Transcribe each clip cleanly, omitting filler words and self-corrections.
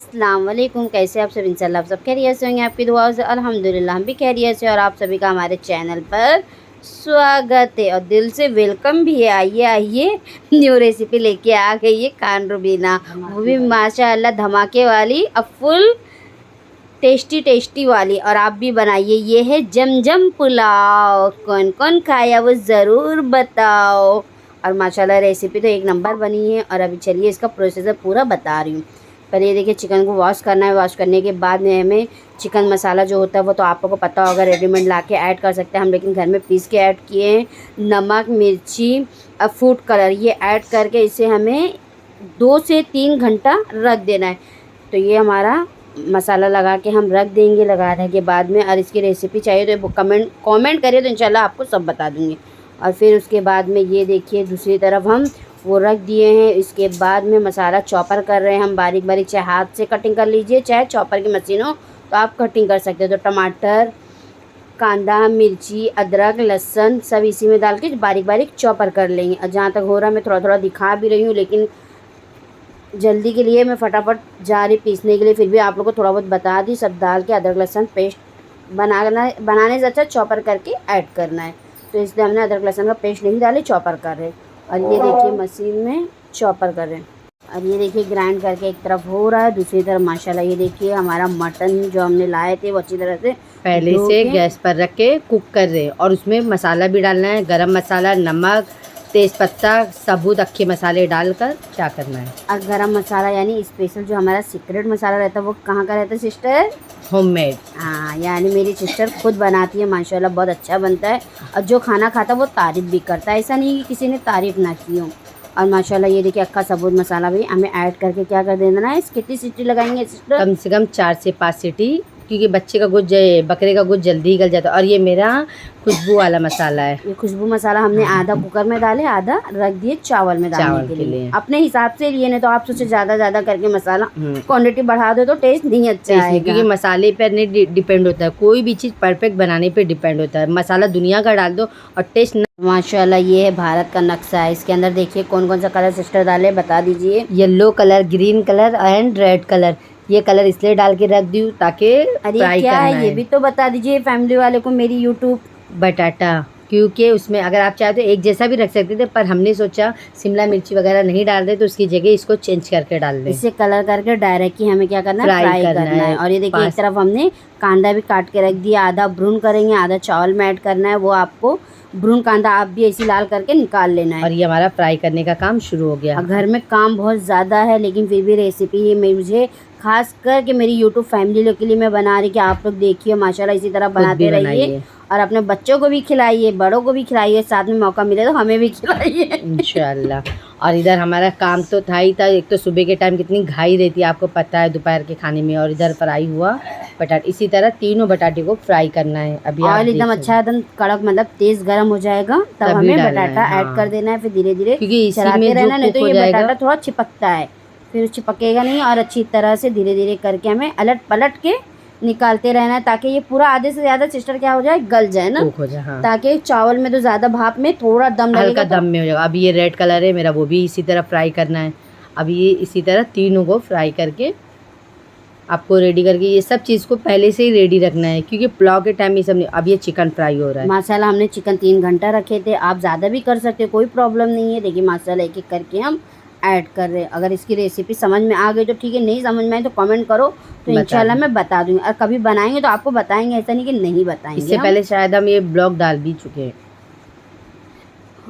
अस्सलाम वालेकुम। कैसे आप सब? इंशाल्लाह आप सब खैरियत से होंगे, आपकी दुआओं से अल्हम्दुलिल्लाह हम भी खैरियत से। और आप सभी का हमारे चैनल पर स्वागत है और दिल से वेलकम भी है। आइए आइए, न्यू रेसिपी लेके आ गई है कान रुबीना, वो भी माशाअल्लाह धमाके वाली और फुल टेस्टी टेस्टी वाली। और आप भी बनाइए। ये है जमजम पुलाव। कौन कौन खाया वो ज़रूर बताओ। और माशाल्लाह रेसिपी तो एक नंबर बनी है। और अभी चलिए इसका प्रोसीजर पूरा बता रही हूँ। पहले ये देखिए, चिकन को वॉश करना है। वॉश करने के बाद में हमें चिकन मसाला जो होता है वो तो आप लोगों को पता होगा, रेडीमेड ला के ऐड कर सकते हैं हम, लेकिन घर में पीस के ऐड किए हैं। नमक, मिर्ची और फूड कलर ये ऐड करके इसे हमें 2 से 3 घंटा रख देना है। तो ये हमारा मसाला लगा के हम रख देंगे। लगाने के बाद में और इसकी रेसिपी चाहिए तो कमेंट करिए, तो इंशाल्लाह आपको सब बता दूँगी। और फिर उसके बाद में ये देखिए, दूसरी तरफ हम वो रख दिए हैं। इसके बाद में मसाला चॉपर कर रहे हैं हम बारीक बारीक। चाहे हाथ से कटिंग कर लीजिए, चाहे चॉपर की मशीन हो तो आप कटिंग कर सकते हो। तो टमाटर, कांदा, मिर्ची, अदरक, लहसुन सब इसी में डाल के बारीक बारीक चॉपर कर लेंगे। और जहाँ तक हो रहा है मैं थोड़ा थोड़ा दिखा भी रही हूँ, लेकिन जल्दी के लिए मैं फटाफट जा रही पीसने के लिए, फिर भी आप लोग को थोड़ा बहुत बता दी। सब डाल के अदरक लहसुन पेस्ट बनाने से अच्छा चॉपर करके ऐड करना है। तो इसलिए हमने अदरक लहसुन का पेस्ट नहीं डाले, चॉपर कर रहे। और ये देखिए मशीन में चॉपर कर रहे हैं। और ये देखिए ग्राइंड करके एक तरफ हो रहा है, दूसरी तरफ माशाल्लाह ये देखिए हमारा मटन जो हमने लाए थे वो अच्छी तरह से पहले से गैस पर रख के कुक कर रहे हैं। और उसमें मसाला भी डालना है, गरम मसाला, नमक, तेज़पत्ता, साबुत अक्खे मसाले डालकर क्या करना है। और गरम मसाला यानी स्पेशल जो हमारा सीक्रेट मसाला रहता है वो कहाँ का रहता है सिस्टर? होममेड। हाँ, यानी मेरी सिस्टर खुद बनाती है, माशाल्लाह बहुत अच्छा बनता है। और जो खाना खाता है वो तारीफ़ भी करता है, ऐसा नहीं कि किसी ने तारीफ़ ना की हो। और माशाल्लाह ये देखिए अक्खा साबुत मसाला भी हमें ऐड करके क्या कर देना है। कितनी सीटी लगाएंगे सिस्टर? कम से कम 4 से 5 सीटी, क्योंकि बकरे का गुज जल्दी गल जाता है। और ये मेरा खुशबू वाला मसाला है। ये खुशबू मसाला हमने आधा कुकर में डाले, आधा रख दिए चावल में डालने के लिए। अपने हिसाब से लिए, नहीं तो आप सोचे ज़्यादा करके मसाला क्वांटिटी बढ़ा दो तो टेस्ट नहीं अच्छा आएगा। क्योंकि मसाले पर नहीं डिपेंड होता है, कोई भी चीज़ परफेक्ट बनाने पे डिपेंड होता है। मसाला दुनिया का डाल दो और टेस्ट माशाल्लाह ये है भारत का नक्शा है। इसके अंदर देखिए कौन कौन सा कलर सिस्टर डाले, बता दीजिए। Yellow colour, green colour and red colour. ये कलर इसलिए डाल के रख दी ताकि फ्राई क्या है ये भी तो बता दीजिए फैमिली वाले को मेरी यूट्यूब। बटाटा, क्योंकि उसमें अगर आप चाहे तो एक जैसा भी रख सकते थे, पर हमने सोचा शिमला मिर्ची वगैरह नहीं डाल रहे तो उसकी जगह इसको चेंज करके डाल दें। इसे कलर करके डायरेक्ट ही हमें क्या करना है, फ्राई करना है। और ये देखिए एक तरफ हमने कांदा भी काट के रख दिया, आधा भून करेंगे, आधा चावल में ऐड करना है। वो आपको भ्रूण कांदा आप भी ऐसी लाल करके निकाल लेना है। और ये हमारा फ्राई करने का काम शुरू हो गया। घर में काम बहुत ज़्यादा है, लेकिन फिर भी रेसिपी ही मुझे खास करके मेरी यूट्यूब फैमिली लोग के लिए मैं बना रही कि आप लोग देखिए माशाल्लाह इसी तरह बनाते रहिए और अपने बच्चों को भी खिलाइए, बड़ों को भी खिलाइए, साथ में मौका मिले तो हमें भी खिलाइए इंशाल्लाह। और इधर हमारा काम तो था ही था। एक तो सुबह के टाइम कितनी घाई रहती है आपको पता है दोपहर के खाने में। और इधर फ्राई हुआ बटाटा, इसी तरह तीनों बटाटे को फ्राई करना है। अभी ऑयल एकदम अच्छा एकदम कड़क मतलब तेज गर्म हो जाएगा, तब हमें बटाटा ऐड कर देना है। फिर धीरे धीरे चलाते रहना, नहीं तो ये बटाटा थोड़ा चिपकता है, फिर चिपकेगा नहीं। और अच्छी तरह से धीरे धीरे करके हमें अलट पलट के निकालते रहना है, ताकि ये पूरा आधे से ज़्यादा सिस्टर क्या हो जाए, गल जाए ना, हाँ। ताकि चावल में तो ज़्यादा भाप में थोड़ा दम लगेगा, हल्का दम में हो जाएगा। अभी ये रेड कलर है मेरा, वो भी इसी तरह फ्राई करना है। अभी ये इसी तरह तीनों को फ्राई करके आपको रेडी करके ये सब चीज़ को पहले से ही रेडी रखना है, क्योंकि पुलाव के टाइम ये सब नहीं। अब ये चिकन फ्राई हो रहा है। माशाल्लाह हमने चिकन 3 घंटा रखे थे, आप ज़्यादा भी कर सकते हो, कोई प्रॉब्लम नहीं है। देखिए माशाल्लाह एक एक करके हम ऐड कर रहे हैं। अगर इसकी रेसिपी समझ में आ गई तो ठीक है, नहीं समझ में आई तो कमेंट करो, तो इंशाल्लाह मैं बता दूँगी। और कभी बनाएंगे तो आपको बताएंगे, ऐसा नहीं कि नहीं बताएंगे। इससे पहले शायद हम ये ब्लॉग डाल भी चुके हैं।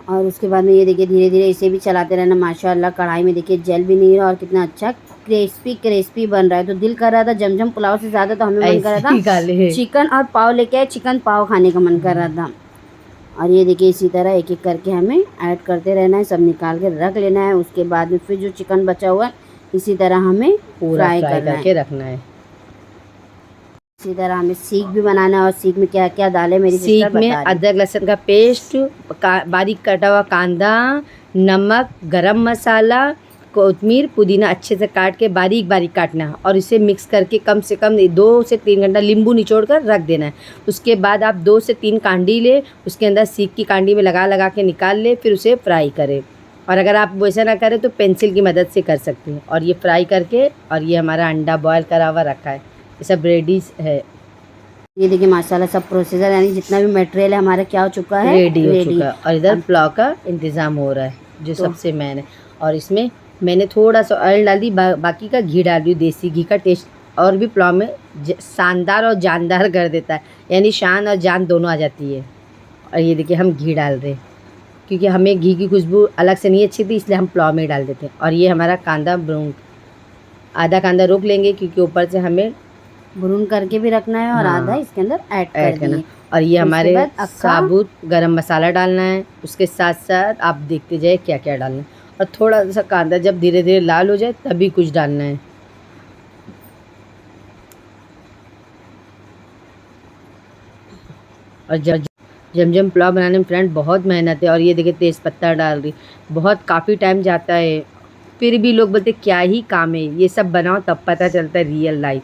और उसके बाद में ये देखिए धीरे धीरे इसे भी चलाते रहना। माशाल्लाह कढ़ाई में देखिए जल भी नहीं रहा और कितना अच्छा क्रिस्पी बन रहा है। तो दिल कर रहा था जमजम पुलाव से ज़्यादा तो हमें मन कर रहा था चिकन और पाव लेके आए, चिकन पाव खाने का मन कर रहा था। और ये देखिए इसी तरह एक एक करके हमें ऐड करते रहना है, सब निकाल के रख लेना है। उसके बाद में फिर जो चिकन बचा हुआ है इसी तरह हमें फ्राई करके रखना है। इसी तरह हमें सीख भी बनाना है। और सीख में क्या क्या डाले मेरी सीख में अदरक लहसुन का पेस्ट, बारीक कटा हुआ कांदा, नमक, गरम मसाला, कोतमीर, पुदीना अच्छे से काट के बारीक बारीक काटना है। और इसे मिक्स करके कम से कम 2 से 3 घंटा नींबू निचोड़ कर रख देना है। उसके बाद आप 2 से 3 कांडी ले, उसके अंदर सीख की कांडी में लगा के निकाल ले, फिर उसे फ्राई करें। और अगर आप वैसा ना करें तो पेंसिल की मदद से कर सकते हैं। और ये फ्राई करके, और ये हमारा अंडा बॉयल करा हुआ रखा है, ये सब रेडी है, ये देखिए माशाल्लाह सब प्रोसीजर यानी जितना भी मटेरियल है हमारा क्या हो चुका है, रेडी हो चुका है। और इधर अब- पुलाव का इंतज़ाम हो रहा है, जो तो- सबसे मेन है। और इसमें मैंने थोड़ा सा ऑयल डाल दी, बाकी का घी डाल दी। देसी घी का टेस्ट और भी पुलाव में शानदार और जानदार कर देता है, यानी शान और जान दोनों आ जाती है। और ये देखिए हम घी डाल रहे हैं, क्योंकि हमें घी की खुशबू अलग से नहीं अच्छी थी, इसलिए हम पुलाव में ही डाल देते हैं। और ये हमारा कांदा ब्राउन, आधा कांदा रोक लेंगे क्योंकि ऊपर से हमें भून करके भी रखना है और हाँ, आधा इसके अंदर ऐड ऐड कर करना। दिए। और ये उसके हमारे बाद अक्खा- साबुत गरम मसाला डालना है, उसके साथ साथ आप देखते जाए क्या क्या डालना है। और थोड़ा सा कांदा जब धीरे धीरे लाल हो जाए तभी कुछ डालना है। और जम पुलाव बनाने में फ्रेंड बहुत मेहनत है। और ये देखिए तेज़ पत्ता डाल रही, बहुत काफ़ी टाइम जाता है, फिर भी लोग बोलते क्या ही काम है, ये सब बनाओ तब पता चलता है रियल लाइफ,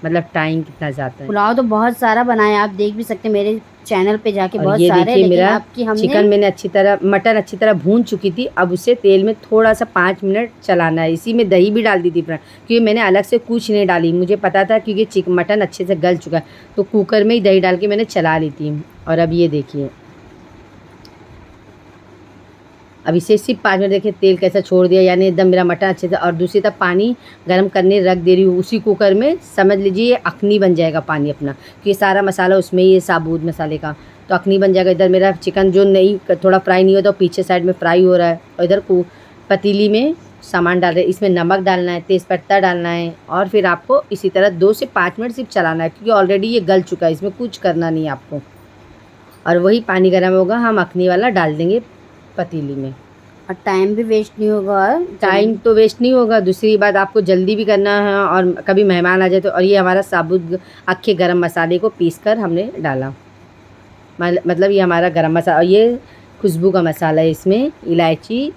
मतलब टाइम कितना जाता है। पुलाव तो बहुत सारा बनाया, आप देख भी सकते हैं मेरे चैनल पे जाके, और बहुत ये सारे। देखिए लेकिन मेरा आपकी हमने चिकन मैंने मटन अच्छी तरह भून चुकी थी। अब उसे तेल में थोड़ा सा 5 मिनट चलाना है। इसी में दही भी डाल दी थी फ्रेंड, क्योंकि मैंने अलग से कुछ नहीं डाली, मुझे पता था क्योंकि मटन अच्छे से गल चुका है, तो कुकर में ही दही डाल के मैंने चला ली थी। और अब ये देखिए, अब इसे सिर्फ 5 मिनट, देखिए तेल कैसा छोड़ दिया, यानी एकदम मेरा मटन अच्छे से। और दूसरी तरफ पानी गर्म करने रख दे रही हूँ उसी कुकर में, समझ लीजिए अखनी बन जाएगा पानी अपना, क्योंकि सारा मसाला उसमें ही है, साबुत मसाले का, तो अखनी बन जाएगा। इधर मेरा चिकन जो नहीं थोड़ा फ्राई नहीं होता, पीछे साइड में फ्राई हो रहा है। और इधर पतीली में सामान डाल रहे हैं, इसमें नमक डालना है, तेज़पत्ता डालना है, और फिर आपको इसी तरह 2 से 5 मिनट सिर्फ चलाना है, क्योंकि ऑलरेडी ये गल चुका है, इसमें कुछ करना नहीं है आपको। और वही पानी गर्म होगा, हम अखनी वाला डाल देंगे पतीली में। और टाइम भी वेस्ट नहीं होगा। टाइम तो वेस्ट नहीं होगा, दूसरी बात आपको जल्दी भी करना है, और कभी मेहमान आ जाए तो। और ये हमारा साबुत अक्खे गरम मसाले को पीसकर हमने डाला, मतलब ये हमारा गरम मसाला। और ये खुशबू का मसाला है, इसमें इलायची,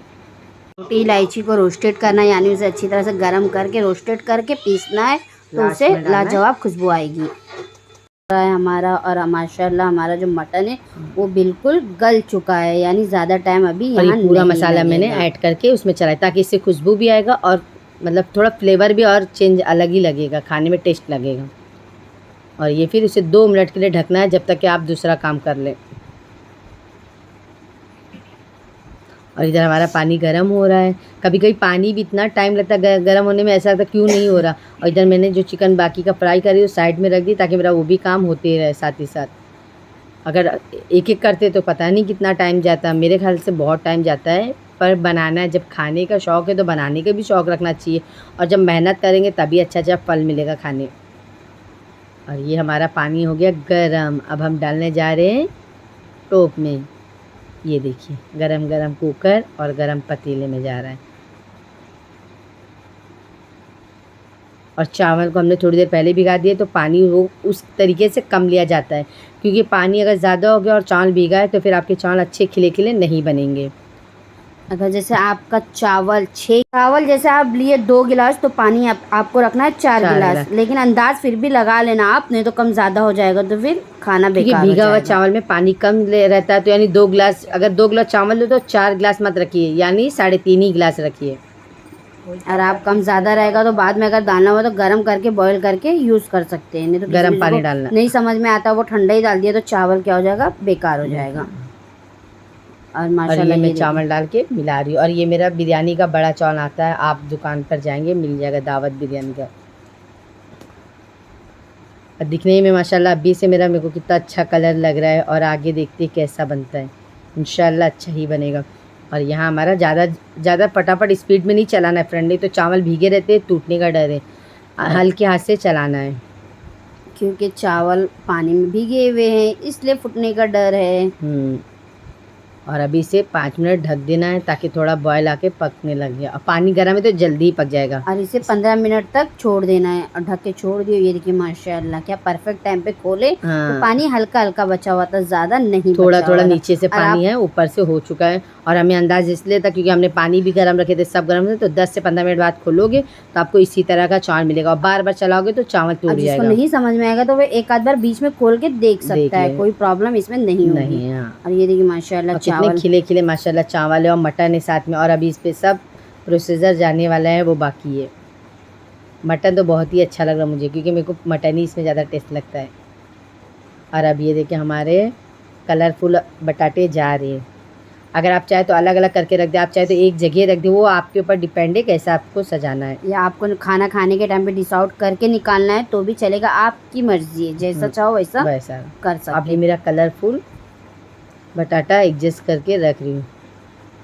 छोटी इलायची को रोस्टेड करना है, यानी उसे अच्छी तरह से गर्म करके रोस्टेड करके पीसना है, तो लास्ट उसे में डालना है। लाजवाब खुशबू आएगी है हमारा। और माशाल्लाह हमारा जो मटन है वो बिल्कुल गल चुका है, यानी ज़्यादा टाइम अभी और यहाँ ये पूरा नहीं मसाला मैंने लगेगा। ऐड करके उसमें चलाया, ताकि इससे खुशबू भी आएगा और मतलब थोड़ा फ्लेवर भी और चेंज अलग ही लगेगा, खाने में टेस्ट लगेगा। और ये फिर उसे 2 मिनट के लिए ढकना है, जब तक कि आप दूसरा काम कर लें। और इधर हमारा पानी गर्म हो रहा है, कभी कभी पानी भी इतना टाइम लगता है गर्म होने में, ऐसा लगता है क्यों नहीं हो रहा। और इधर मैंने जो चिकन बाकी का फ्राई करी वो साइड में रख दी, ताकि मेरा वो भी काम होते रहे साथ ही साथ। अगर एक एक करते तो पता नहीं कितना टाइम जाता, मेरे ख्याल से बहुत टाइम जाता है, पर बनाना है, जब खाने का शौक़ है तो बनाने का भी शौक़ रखना चाहिए, और जब मेहनत करेंगे तभी अच्छा फल मिलेगा खाने। और ये हमारा पानी हो गया गरम, अब हम डालने जा रहे हैं टोप में। ये देखिए गरम गरम कुकर और गरम पतीले में जा रहा है। और चावल को हमने थोड़ी देर पहले भिगा दिए, तो पानी वो उस तरीके से कम लिया जाता है, क्योंकि पानी अगर ज़्यादा हो गया और चावल भीगा है तो फिर आपके चावल अच्छे खिले खिले नहीं बनेंगे। अगर जैसे आपका चावल जैसे आप लिए 2 गिलास, तो पानी आपको रखना है 4 गिलास, लेकिन अंदाज फिर भी लगा लेना आप, नहीं तो कम ज़्यादा हो जाएगा तो फिर खाना क्योंकि बेकार हो भीगा हुआ जाएगा। चावल में पानी कम रहता है, तो यानी 2 गिलास, अगर 2 गिलास चावल लो तो 4 गिलास मत रखिए, यानी 3.5 ही गिलास रखिए। और आप कम ज़्यादा रहेगा तो बाद में अगर डालना हो तो गर्म करके बॉईल करके यूज़ कर सकते हैं, नहीं तो गर्म पानी डालना नहीं समझ में आता, वो ठंडा ही डाल दिया तो चावल क्या हो जाएगा, बेकार हो जाएगा। और माशाल्लाह ये मैं ये चावल डाल के मिला रही हूँ। और ये मेरा बिरयानी का बड़ा चावल आता है, आप दुकान पर जाएंगे मिल जाएगा, दावत बिरयानी का। और दिखने में माशाल्लाह अभी से मेरे को कितना अच्छा कलर लग रहा है, और आगे देखते कैसा बनता है, इंशाल्लाह अच्छा ही बनेगा। और यहाँ हमारा ज़्यादा फटाफट स्पीड में नहीं चलाना है फ्रेंड, नहीं तो चावल भीगे रहते हैं, टूटने का डर है, हल्के हाथ से चलाना है, क्योंकि चावल पानी में भीगे हुए हैं इसलिए फूटने का डर है। और अभी इसे 5 मिनट ढक देना है, ताकि थोड़ा बॉयल आके पकने लग गया। और पानी गर्म है तो जल्दी ही पक जाएगा। और इसे 15 मिनट तक छोड़ देना है, और ढक के छोड़ दियो। ये देखिए माशाल्लाह क्या परफेक्ट टाइम पे खोले तो पानी हल्का हल्का बचा हुआ था, ज़्यादा नहीं थोड़ा बचा थोड़ा हुआ था। नीचे से पानी है, ऊपर से हो चुका है। और हमें अंदाज इसलिए था क्योंकि हमने पानी भी गर्म रखे थे, सब गर्म थे, तो 10 से 15 मिनट बाद खोलोगे तो आपको इसी तरह का चावल मिलेगा। और बार बार चलाओगे तो चावल टूट जिसको जाएगा। नहीं समझ में आएगा तो वो एक आध बार बीच में खोल के देख सकता है, कोई प्रॉब्लम इसमें नहीं होगी। और ये देखिए माशाल्लाह चावल खिले खिले माशाल्लाह चावल है और मटन है साथ में। और अभी इस पे सब प्रोसीजर जाने वाला है, वो बाकी है। मटन तो बहुत ही अच्छा लग रहा मुझे, क्योंकि मेरे को मटन ही इसमें ज़्यादा टेस्ट लगता है। और अब ये देखिए हमारे कलरफुल बटाटे जा रहे हैं। अगर आप चाहे तो अलग अलग करके रख दे, आप चाहे तो एक जगह रख दे, वो आपके ऊपर डिपेंड है कैसा आपको सजाना है। या आपको खाना खाने के टाइम पे डिश आउट करके निकालना है तो भी चलेगा, आपकी मर्जी है, जैसा चाहो वैसा वैसा कर अब सकते ये हैं। मेरा कलरफुल बटाटा एडजस्ट करके रख रही हूँ।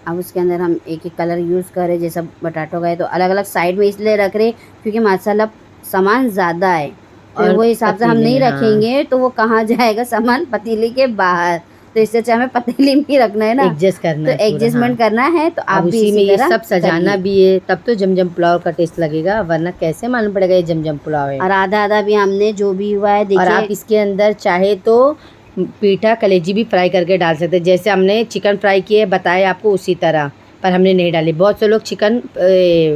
अब उसके अंदर हम एक एक कलर यूज़ कर रहे हैं, जैसा बटाटो का है तो अलग अलग साइड में इसलिए रख रहे क्योंकि माशाल्लाह सामान ज़्यादा है, तो और वो हिसाब से हम पतीले नहीं में, रखेंगे तो वो कहाँ जाएगा सामान पतीले के बाहर, तो इससे अच्छा हमें पतीले में ही रखना है ना, एडजस्ट करना तो है पूरा, एडजस्टमेंट करना है। तो आप अब भी उसी में इसी ये तरह सब सजाना करिए। भी है, तब तो जमजम पुलाव का टेस्ट लगेगा, वरना कैसे मालूम पड़ेगा ये जमजम पुलाव है। और आधा आधा भी हमने जो भी हुआ है और देखिए। आप इसके अंदर चाहे तो पीठा कलेजी भी फ्राई करके डाल सकते हैं, जैसे हमने चिकन फ्राई किए बताए आपको उसी तरह, पर हमने नहीं डाली। बहुत से लोग चिकन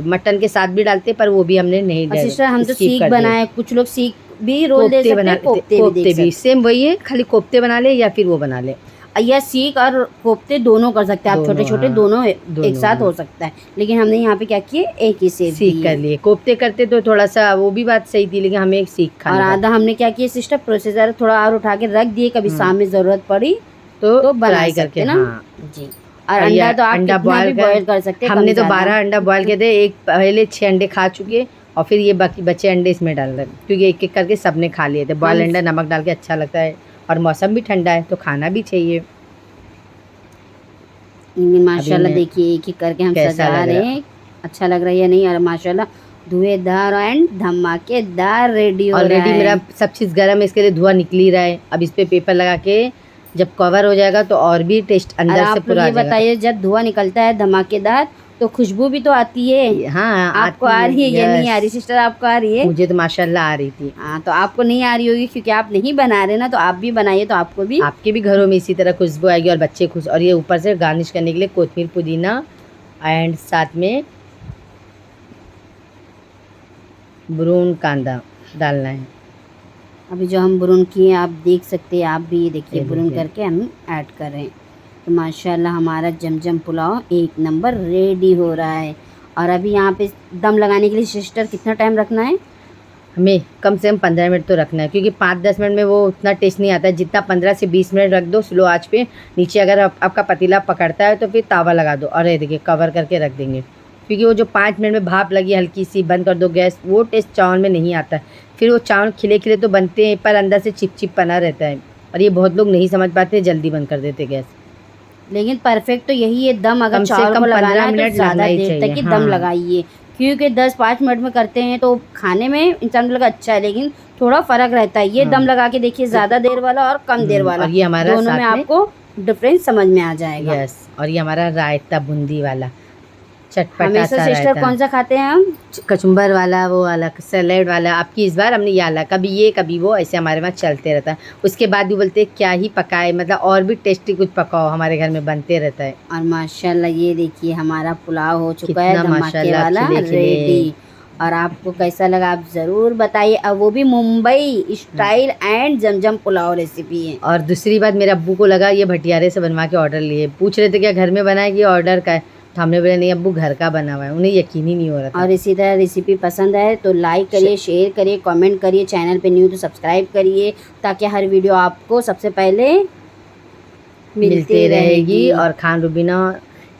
मटन के साथ भी डालते, पर वो भी हमने नहीं और डाली, सिस्टर हम तो स्किप सीख कर दिए। बनाए, कुछ लोग सीख भी रोल दे कोफ्ते सकते बना हैं, कोफ्ते भी देख कोफ्ते भी सकते सेम वही है, खाली कोफ्ते बना ले या फिर वो बना ले। हैं। या सीख और कोफ्ते दोनों कर सकते हैं आप, छोटे दोनों, छोटे हाँ, दोनों एक दोनों, साथ हो सकता है, लेकिन हमने यहाँ पे क्या किए, एक ही सेक सीख दिए। कर लिए। कोफ्ते करते तो थोड़ा सा वो भी बात सही थी, लेकिन हमें एक सीख और खाने का आधा हमने क्या किया सिस्टर, प्रोसेसर थोड़ा और उठा के रख दिए, कभी सामने ज़रूरत पड़ी तो तो बना फ्राई सकते करके, हैं ना। हाँ। जी। और और ये अंडा तो आप अंडा कितना भी बॉयल कर सकते हैं, कम हमने तो ज़्यादा। 12 अंडा बॉयल किए थे, एक पहले 6 अंडे खा चुके और फिर ये बाकी बचे अंडे इसमें डाल रहे, क्योंकि एक एक करके सबने खा लिए थे। बॉयल अंडा नमक डाल के अच्छा लगता है, और मौसम भी ठंडा है तो खाना भी चाहिए। लेकिन माशाल्लाह मैं देखिए एक एक करके हम कैसा सजा लग रहे रहा? हैं, अच्छा लग रहा है या नहीं। और माशाल्लाह धुएंधार एंड धमाकेदार रेडी हो रहा ऑलरेडी है। मेरा सब चीज़ गर्म है, इसके लिए धुआं निकल ही रहा है। अब इस पे पेपर लगा के जब कवर हो जाएगा तो और भी टेस्ट और अंदर से आप लोग पूरा आ ये जाएगा। बताइए, जब धुआं निकलता है धमाकेदार तो खुशबू भी तो आती है। हाँ, आपको आती आ रही है या नहीं आ रही यस। सिस्टर, आपको आ रही है? मुझे तो माशाल्लाह आ रही थी। हाँ, तो आपको नहीं आ रही होगी क्योंकि आप नहीं बना रहे ना, तो आप भी बनाइए तो आपको भी। आपके भी घरों में इसी तरह खुशबू आएगी और बच्चे खुश। और ये ऊपर से गार्निश करने के लिए कोथिमीर पुदीना एंड साथ में ब्रून कांदा डालना है। अभी जो हम बुरुन किए आप देख सकते हैं, आप भी ये देखिए ये बुरुन देखिए। करके हम ऐड कर रहे हैं। तो माशाल्लाह हमारा जमजम पुलाव एक नंबर रेडी हो रहा है। और अभी यहाँ पे दम लगाने के लिए सिस्टर कितना टाइम रखना है? हमें कम से कम 15 मिनट तो रखना है, क्योंकि 5-10 मिनट में वो उतना टेस्ट नहीं आता है जितना 15 से 20 मिनट रख दो स्लो आंच पे। नीचे अगर आपका पतीला पकड़ता है तो फिर तावा लगा दो और ये देखिए कवर करके रख देंगे, क्योंकि वो जो 5 मिनट में भाप लगी हल्की सी, बंद कर दो गैस, वो टेस्ट चावल में नहीं आता है। फिर वो चावल खिले खिले तो बनते हैं पर अंदर से चिपचिप पना रहता है, और ये बहुत लोग नहीं समझ पाते, जल्दी बंद कर देते गैस। लेकिन परफेक्ट तो यही है, दम अगर कम से चावल कम को लगाना 15 है तो मिनट ज़्यादा लगना ही देर चाहिए, तक ही हाँ। दम लगाइए, क्योंकि 10-5 मिनट में करते हैं तो खाने में इंसान को लगा अच्छा है, लेकिन थोड़ा फ़र्क रहता है। ये दम लगा के देखिए, ज़्यादा देर वाला और कम देर वाला, और ये हमारा दोनों में साथ में आपको डिफरेंस समझ में आ जाएगा। यस। और ये हमारा रायता बूंदी वाला चटपटा हमेशा सा सिस्टर रायता, कौन सा खाते हैं हम? कचुम्बर वाला, वो वाला सैलेड वाला। आपकी इस बार हमने ये वाला, कभी ये कभी वो, ऐसे हमारे वहाँ चलते रहता है। उसके बाद भी बोलते हैं क्या ही पकाए, मतलब और भी टेस्टी कुछ पकाओ, हमारे घर में बनते रहता है। और माशाल्लाह ये देखिए हमारा पुलाव हो चुका है कितना धमाके माशाल्लाह वाला खिले खिले। रेडी। और आपको कैसा लगा आप ज़रूर बताइए, अब वो भी Mumbai style and Zamzam pulao recipe है। और दूसरी बात, मेरे अब्बू को लगा ये भटियारे से बनवा के ऑर्डर लिए, पूछ रहे थे क्या घर में बना है कि ऑर्डर का है, तो हमने बोला नहीं अब्बू घर का बना हुआ है, उन्हें यकीन ही नहीं हो रहा था। और इसी तरह रेसिपी पसंद आए तो लाइक करिए, शेयर करिए, कमेंट करिए, चैनल पे न्यू तो सब्सक्राइब करिए, ताकि हर वीडियो आपको सबसे पहले मिलती रहेगी। और खान रुबीना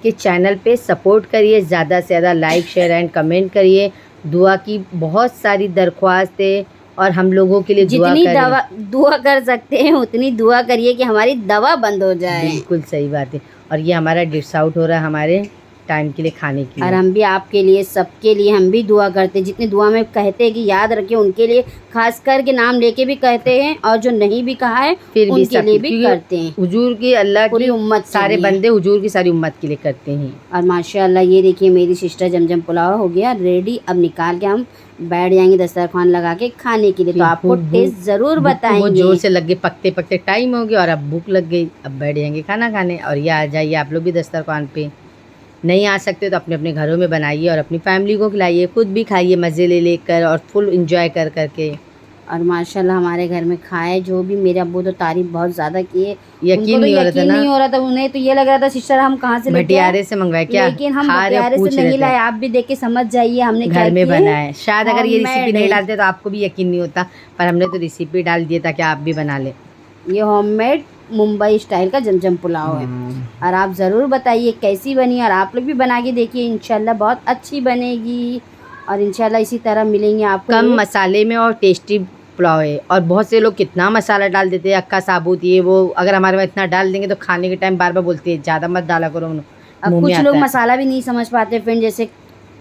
के चैनल पे सपोर्ट करिए, ज़्यादा से ज़्यादा लाइक शेयर एंड कमेंट करिए। दुआ की बहुत सारी दरख्वास्त है और हम लोगों के लिए दुआ जितनी करें। दुआ कर सकते हैं उतनी दुआ करिए कि हमारी दवा बंद हो जाए। बिल्कुल सही बात है। और ये हमारा डिश आउट हो रहा है हमारे टाइम के लिए, खाने के और लिए। हम भी आपके लिए, सबके लिए हम भी दुआ करते हैं। जितनी दुआ में कहते हैं कि याद रखें, उनके लिए खास कर के नाम लेके भी कहते हैं, और जो नहीं भी कहा है फिर भी उनके सब, लिए भी क्योंकि करते हैं। हुजूर की, अल्लाह पूरी की उम्मत के सारे लिए। बंदे हुजूर की सारी उम्मत के लिए करते हैं। और माशाल्लाह ये देखिए मेरी सिस्टर जमजम पुलाव हो गया रेडी। अब निकाल के हम बैठ जाएंगे दस्तरखान लगा के खाने के लिए। तो आपको टेस्ट ज़रूर वो बताएंगे। जोर से लग गए, पकते पकते टाइम हो गया और अब भूख लग गई, अब बैठ जाएंगे खाना खाने। और ये आ जाइए आप लोग भी दस्तरखान पे, नहीं आ सकते तो अपने अपने घरों में बनाइए और अपनी फैमिली को खिलाइए, खुद भी खाइए मज़े ले लेकर और फुल इंजॉय कर करके। और माशाल्लाह हमारे घर में खाए जो भी, मेरे अब्बू तो तारीफ बहुत ज़्यादा किए। यकीन उनको तो नहीं हो रहा था यकीन ना, नहीं हो रहा था, उन्हें तो ये लग रहा था सिस्टर हम कहाँ से लेके आए, भटियारे से मंगवाए क्या, लेकिन हम खा रहे हो भटियारे पूछ से रहे नहीं थे, लाए। आप भी देख के समझ जाइए हमने क्या घर में किया बना है। शायद अगर ये रेसिपी होममेड नहीं है। डालते तो आपको भी यकीन नहीं होता, पर हमने तो रेसिपी डाल दिया ताकि आप भी बना ले। ये होममेड मुंबई स्टाइल का जमजम पुलाव है। और आप ज़रूर बताइए कैसी बनी, और आप लोग भी बना के देखिए, इंशाल्लाह बहुत अच्छी बनेगी। और इंशाल्लाह इसी तरह मिलेंगे आपको कम एक मसाले में और टेस्टी पुलाव है। और बहुत से लोग कितना मसाला डाल देते हैं, अक्का साबुत ये वो, अगर हमारे में इतना डाल देंगे तो खाने के टाइम बार बार बोलते हैं ज़्यादा मत डाला करो, अब मुँह में कुछ लोग आता है। मसाला भी नहीं समझ पाते फ्रेंड, जैसे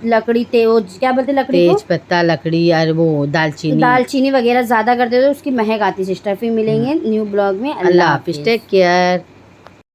लकड़ी क्या बोलते हैं लकड़ी को, तेज पत्ता, लकड़ी और वो दालचीनी। दालचीनी वगैरह ज़्यादा कर दे तो उसकी महक आती है सिस्टर। फिर मिलेंगे न्यू ब्लॉग में। अल्लाह हाफिज़, टेक केयर।